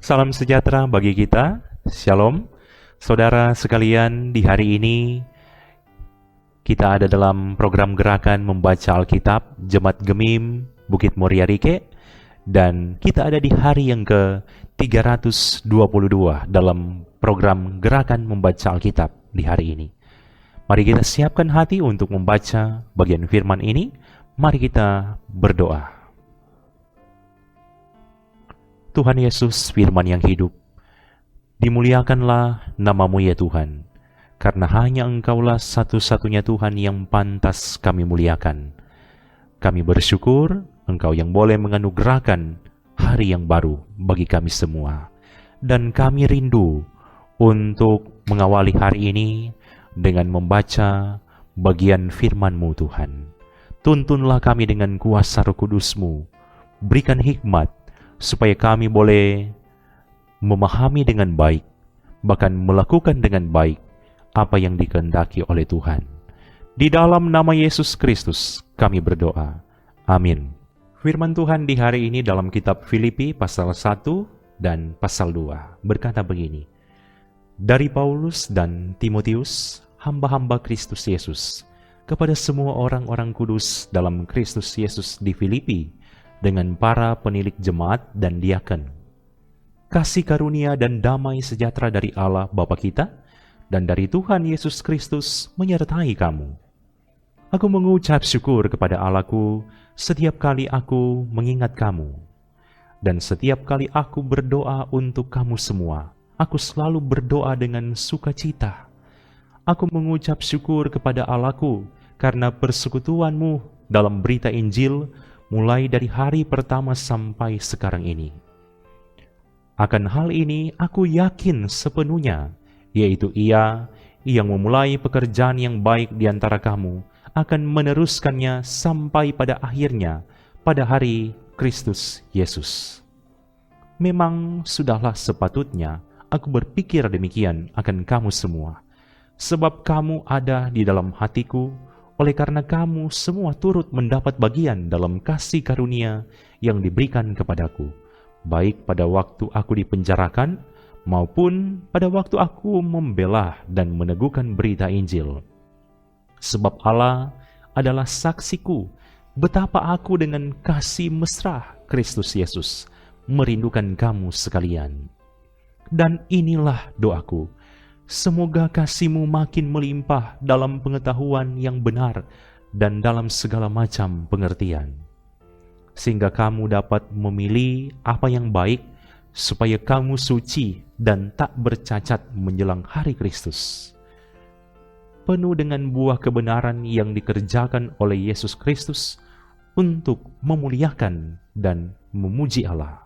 Salam sejahtera bagi kita, Shalom. Saudara sekalian, di hari ini kita ada dalam program gerakan membaca Alkitab Jemaat Gemim Bukit Muria Rike, dan kita ada di hari yang ke-322 dalam program gerakan membaca Alkitab di hari ini. Mari kita siapkan hati untuk membaca bagian firman ini. Mari kita berdoa. Tuhan Yesus, firman yang hidup, dimuliakanlah namamu ya Tuhan, karena hanya Engkaulah satu-satunya Tuhan yang pantas kami muliakan. Kami bersyukur Engkau yang boleh menganugerahkan hari yang baru bagi kami semua, dan kami rindu untuk mengawali hari ini dengan membaca bagian firman-Mu Tuhan. Tuntunlah kami dengan kuasa Roh Kudus-Mu, berikan hikmat, supaya kami boleh memahami dengan baik, bahkan melakukan dengan baik apa yang dikehendaki oleh Tuhan. Di dalam nama Yesus Kristus kami berdoa. Amin. Firman Tuhan di hari ini dalam kitab Filipi pasal 1 dan pasal 2 berkata begini. Dari Paulus dan Timotius, hamba-hamba Kristus Yesus, kepada semua orang-orang kudus dalam Kristus Yesus di Filipi, dengan para penilik jemaat dan diaken. Kasih karunia dan damai sejahtera dari Allah Bapa kita dan dari Tuhan Yesus Kristus menyertai kamu. Aku mengucap syukur kepada Allahku setiap kali aku mengingat kamu. Dan setiap kali aku berdoa untuk kamu semua, aku selalu berdoa dengan sukacita. Aku mengucap syukur kepada Allahku karena persekutuanmu dalam berita Injil mulai dari hari pertama sampai sekarang ini. Akan hal ini aku yakin sepenuhnya, yaitu Ia yang memulai pekerjaan yang baik di antara kamu akan meneruskannya sampai pada akhirnya pada hari Kristus Yesus. Memang sudahlah sepatutnya aku berpikir demikian akan kamu semua, sebab kamu ada di dalam hatiku. Oleh karena kamu semua turut mendapat bagian dalam kasih karunia yang diberikan kepadaku, baik pada waktu aku dipenjarakan, maupun pada waktu aku membela dan meneguhkan berita Injil. Sebab Allah adalah saksiku, betapa aku dengan kasih mesra Kristus Yesus merindukan kamu sekalian. Dan inilah doaku, semoga kasih-Mu makin melimpah dalam pengetahuan yang benar dan dalam segala macam pengertian, sehingga kamu dapat memilih apa yang baik, supaya kamu suci dan tak bercacat menjelang hari Kristus, penuh dengan buah kebenaran yang dikerjakan oleh Yesus Kristus untuk memuliakan dan memuji Allah.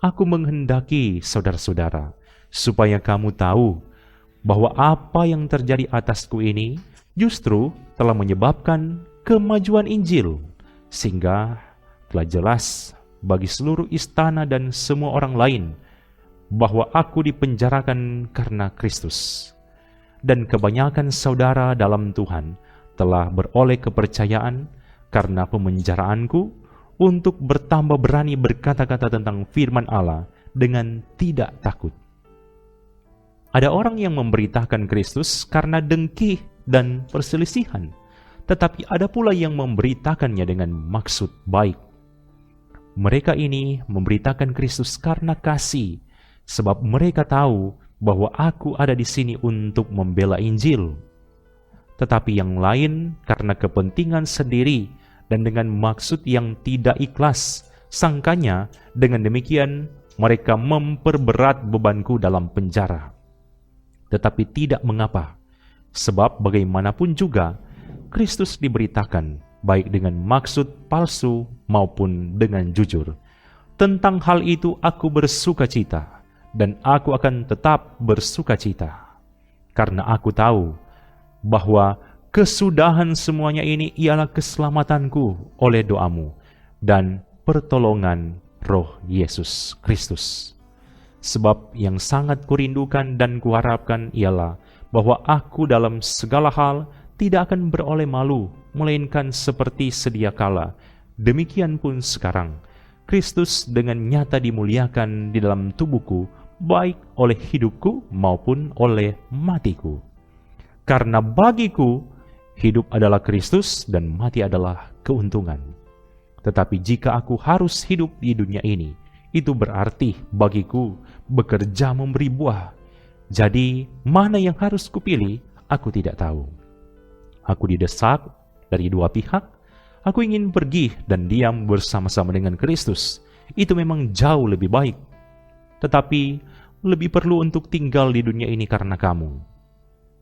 Aku menghendaki saudara-saudara supaya kamu tahu bahwa apa yang terjadi atasku ini justru telah menyebabkan kemajuan Injil, sehingga telah jelas bagi seluruh istana dan semua orang lain bahwa aku dipenjarakan karena Kristus. Dan kebanyakan saudara dalam Tuhan telah beroleh kepercayaan karena pemenjaraanku untuk bertambah berani berkata-kata tentang firman Allah dengan tidak takut. Ada orang yang memberitakan Kristus karena dengki dan perselisihan, tetapi ada pula yang memberitakannya dengan maksud baik. Mereka ini memberitakan Kristus karena kasih, sebab mereka tahu bahwa aku ada di sini untuk membela Injil. Tetapi yang lain karena kepentingan sendiri dan dengan maksud yang tidak ikhlas, sangkanya dengan demikian mereka memperberat bebanku dalam penjara. Tetapi tidak mengapa, sebab bagaimanapun juga Kristus diberitakan baik dengan maksud palsu maupun dengan jujur. Tentang hal itu aku bersukacita, dan aku akan tetap bersukacita, karena aku tahu bahwa kesudahan semuanya ini ialah keselamatanku oleh doamu dan pertolongan Roh Yesus Kristus. Sebab yang sangat kurindukan dan kuharapkan ialah bahwa aku dalam segala hal tidak akan beroleh malu, melainkan seperti sedia kala. Demikian pun sekarang, Kristus dengan nyata dimuliakan di dalam tubuhku, baik oleh hidupku maupun oleh matiku. Karena bagiku, hidup adalah Kristus dan mati adalah keuntungan. Tetapi jika aku harus hidup di dunia ini, itu berarti bagiku bekerja memberi buah. Jadi, mana yang harus kupilih, aku tidak tahu. Aku didesak dari dua pihak. Aku ingin pergi dan diam bersama-sama dengan Kristus. Itu memang jauh lebih baik. Tetapi, lebih perlu untuk tinggal di dunia ini karena kamu.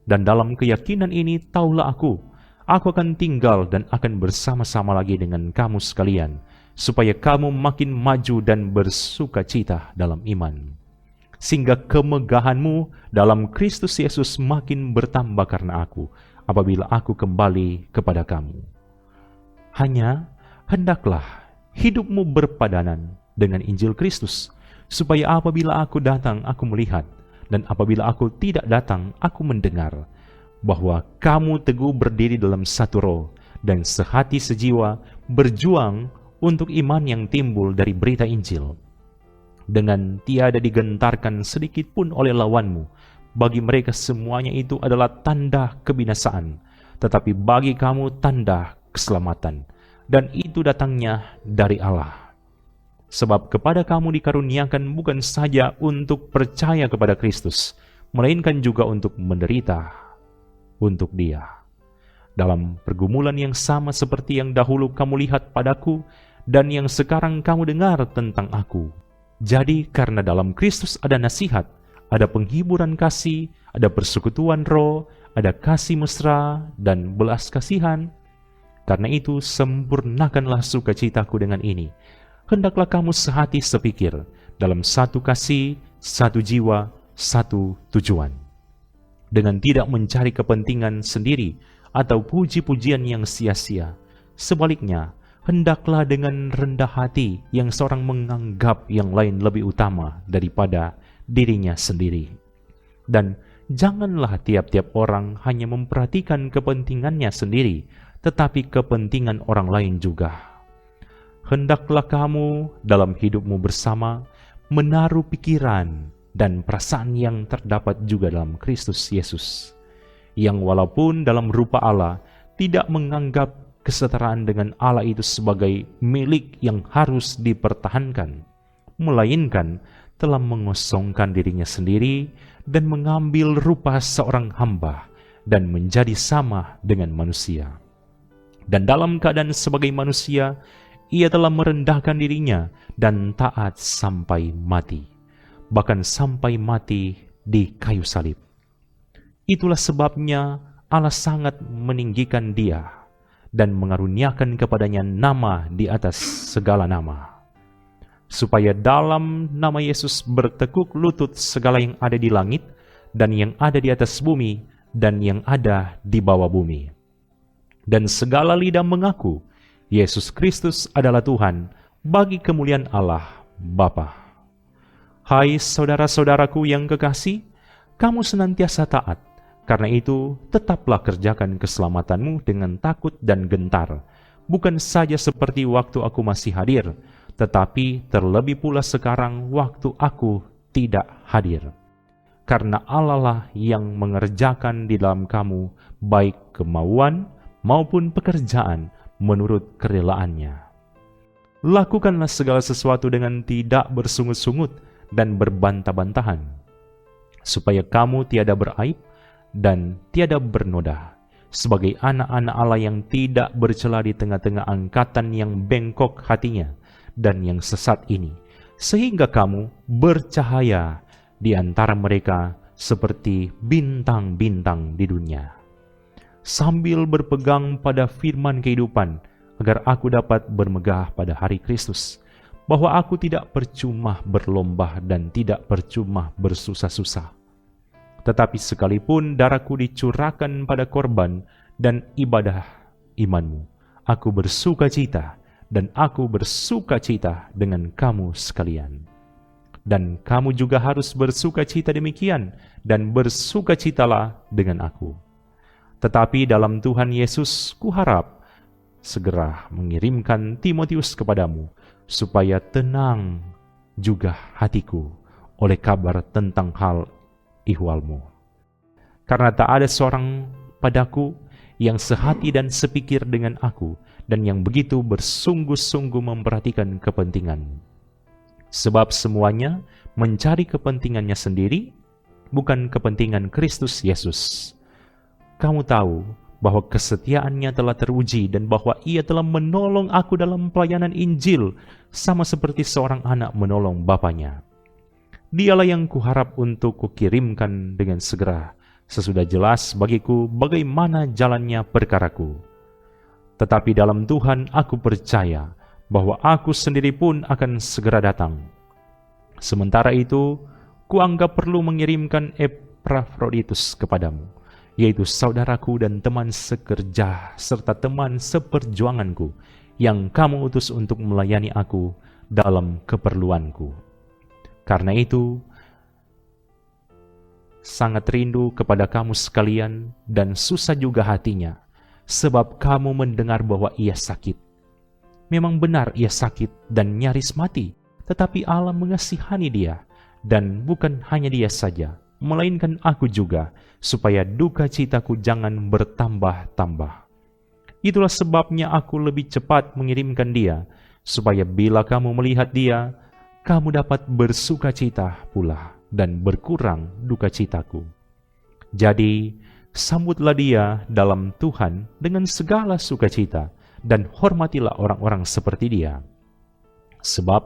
Dan dalam keyakinan ini, taulah aku akan tinggal dan akan bersama-sama lagi dengan kamu sekalian, supaya kamu makin maju dan bersuka cita dalam iman, sehingga kemegahanmu dalam Kristus Yesus makin bertambah karena aku, apabila aku kembali kepada kamu. Hanya hendaklah hidupmu berpadanan dengan Injil Kristus, supaya apabila aku datang, aku melihat, dan apabila aku tidak datang, aku mendengar, bahwa kamu teguh berdiri dalam satu roh dan sehati sejiwa berjuang untuk iman yang timbul dari berita Injil, dengan tiada digentarkan sedikit pun oleh lawanmu. Bagi mereka semuanya itu adalah tanda kebinasaan, tetapi bagi kamu tanda keselamatan, dan itu datangnya dari Allah. Sebab kepada kamu dikaruniakan bukan saja untuk percaya kepada Kristus, melainkan juga untuk menderita untuk Dia, dalam pergumulan yang sama seperti yang dahulu kamu lihat padaku dan yang sekarang kamu dengar tentang aku. Jadi karena dalam Kristus ada nasihat, ada penghiburan kasih, ada persekutuan roh, ada kasih mesra dan belas kasihan. Karena itu sempurnakanlah sukacitaku dengan ini. Hendaklah kamu sehati sepikir, dalam satu kasih, satu jiwa, satu tujuan, dengan tidak mencari kepentingan sendiri atau puji-pujian yang sia-sia. Sebaliknya, hendaklah dengan rendah hati yang seorang menganggap yang lain lebih utama daripada dirinya sendiri. Dan janganlah tiap-tiap orang hanya memperhatikan kepentingannya sendiri, tetapi kepentingan orang lain juga. Hendaklah kamu dalam hidupmu bersama menaruh pikiran dan perasaan yang terdapat juga dalam Kristus Yesus, yang walaupun dalam rupa Allah tidak menganggap kesetaraan dengan Allah itu sebagai milik yang harus dipertahankan, melainkan telah mengosongkan dirinya sendiri dan mengambil rupa seorang hamba dan menjadi sama dengan manusia. Dan dalam keadaan sebagai manusia, Ia telah merendahkan dirinya dan taat sampai mati, bahkan sampai mati di kayu salib. Itulah sebabnya Allah sangat meninggikan Dia dan mengaruniakan kepadanya nama di atas segala nama, supaya dalam nama Yesus bertekuk lutut segala yang ada di langit dan yang ada di atas bumi dan yang ada di bawah bumi, dan segala lidah mengaku Yesus Kristus adalah Tuhan, bagi kemuliaan Allah Bapa. Hai saudara-saudaraku yang kekasih, kamu senantiasa taat. Karena itu, tetaplah kerjakan keselamatanmu dengan takut dan gentar, bukan saja seperti waktu aku masih hadir, tetapi terlebih pula sekarang waktu aku tidak hadir. Karena Allah lah yang mengerjakan di dalam kamu baik kemauan maupun pekerjaan menurut kerelaannya. Lakukanlah segala sesuatu dengan tidak bersungut-sungut dan berbantah-bantahan, supaya kamu tiada beraib dan tiada bernoda, sebagai anak-anak Allah yang tidak bercela di tengah-tengah angkatan yang bengkok hatinya dan yang sesat ini, sehingga kamu bercahaya di antara mereka seperti bintang-bintang di dunia, sambil berpegang pada firman kehidupan, agar aku dapat bermegah pada hari Kristus, bahwa aku tidak percuma berlomba dan tidak percuma bersusah-susah. Tetapi sekalipun darahku dicurahkan pada korban dan ibadah imanmu, aku bersuka cita dan aku bersuka cita dengan kamu sekalian. dan kamu juga harus bersukacita demikian, dan bersukacitalah dengan aku. Tetapi dalam Tuhan Yesus kuharap segera mengirimkan Timotius kepadamu, supaya tenang juga hatiku oleh kabar tentang hal ihwalmu. Karena tak ada seorang padaku yang sehati dan sepikir dengan aku, dan yang begitu bersungguh-sungguh memperhatikan kepentingan. Sebab semuanya mencari kepentingannya sendiri, bukan kepentingan Kristus Yesus. Kamu tahu bahwa kesetiaannya telah teruji dan bahwa ia telah menolong aku dalam pelayanan Injil, sama seperti seorang anak menolong bapaknya. Dialah yang kuharap untuk kukirimkan dengan segera, sesudah jelas bagiku bagaimana jalannya perkaraku. Tetapi dalam Tuhan aku percaya bahwa aku sendiri pun akan segera datang. Sementara itu, kuanggap perlu mengirimkan Epafroditus kepadamu, yaitu saudaraku dan teman sekerja serta teman seperjuanganku, yang kamu utus untuk melayani aku dalam keperluanku. Karena itu, sangat rindu kepada kamu sekalian dan susah juga hatinya, sebab kamu mendengar bahwa ia sakit. Memang benar ia sakit dan nyaris mati, tetapi Allah mengasihani dia, dan bukan hanya dia saja, melainkan aku juga, supaya duka citaku jangan bertambah-tambah. Itulah sebabnya aku lebih cepat mengirimkan dia, supaya bila kamu melihat dia, kamu dapat bersuka cita pula, dan berkurang duka citaku. Jadi, sambutlah dia dalam Tuhan dengan segala sukacita, dan hormatilah orang-orang seperti dia. Sebab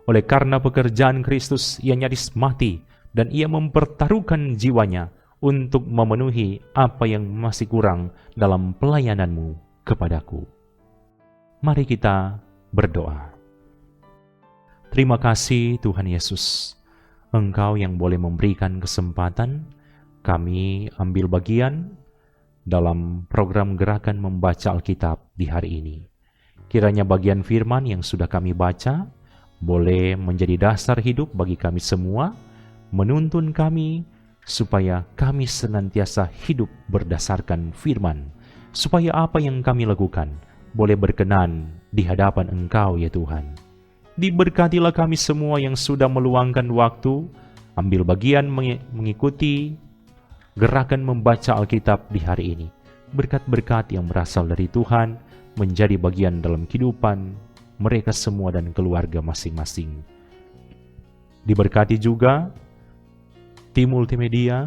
oleh karena pekerjaan Kristus ia nyaris mati, dan ia mempertaruhkan jiwanya untuk memenuhi apa yang masih kurang dalam pelayananmu kepadaku. Mari kita berdoa. Terima kasih Tuhan Yesus, Engkau yang boleh memberikan kesempatan kami ambil bagian dalam program gerakan membaca Alkitab di hari ini. Kiranya bagian firman yang sudah kami baca boleh menjadi dasar hidup bagi kami semua, menuntun kami supaya kami senantiasa hidup berdasarkan firman, supaya apa yang kami lakukan boleh berkenan di hadapan Engkau ya Tuhan. Diberkatilah kami semua yang sudah meluangkan waktu ambil bagian mengikuti gerakan membaca Alkitab di hari ini. Berkat-berkat yang berasal dari Tuhan menjadi bagian dalam kehidupan mereka semua dan keluarga masing-masing. Diberkati juga tim multimedia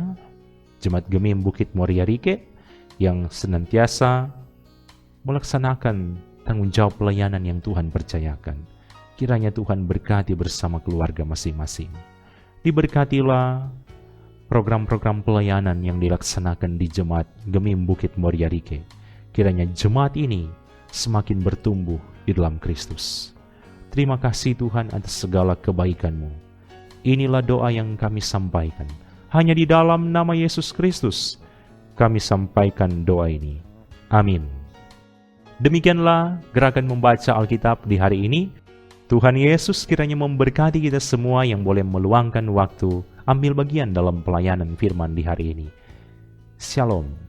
Jemaat Gemim Bukit Moria Rike yang senantiasa melaksanakan tanggung jawab pelayanan yang Tuhan percayakan. Kiranya Tuhan berkati bersama keluarga masing-masing. Diberkatilah program-program pelayanan yang dilaksanakan di Jemaat Gemim Bukit Moria Rike. Kiranya jemaat ini semakin bertumbuh di dalam Kristus. Terima kasih Tuhan atas segala kebaikan-Mu. Inilah doa yang kami sampaikan. Hanya di dalam nama Yesus Kristus kami sampaikan doa ini. Amin. Demikianlah gerakan membaca Alkitab di hari ini. Tuhan Yesus kiranya memberkati kita semua yang boleh meluangkan waktu ambil bagian dalam pelayanan firman di hari ini. Shalom.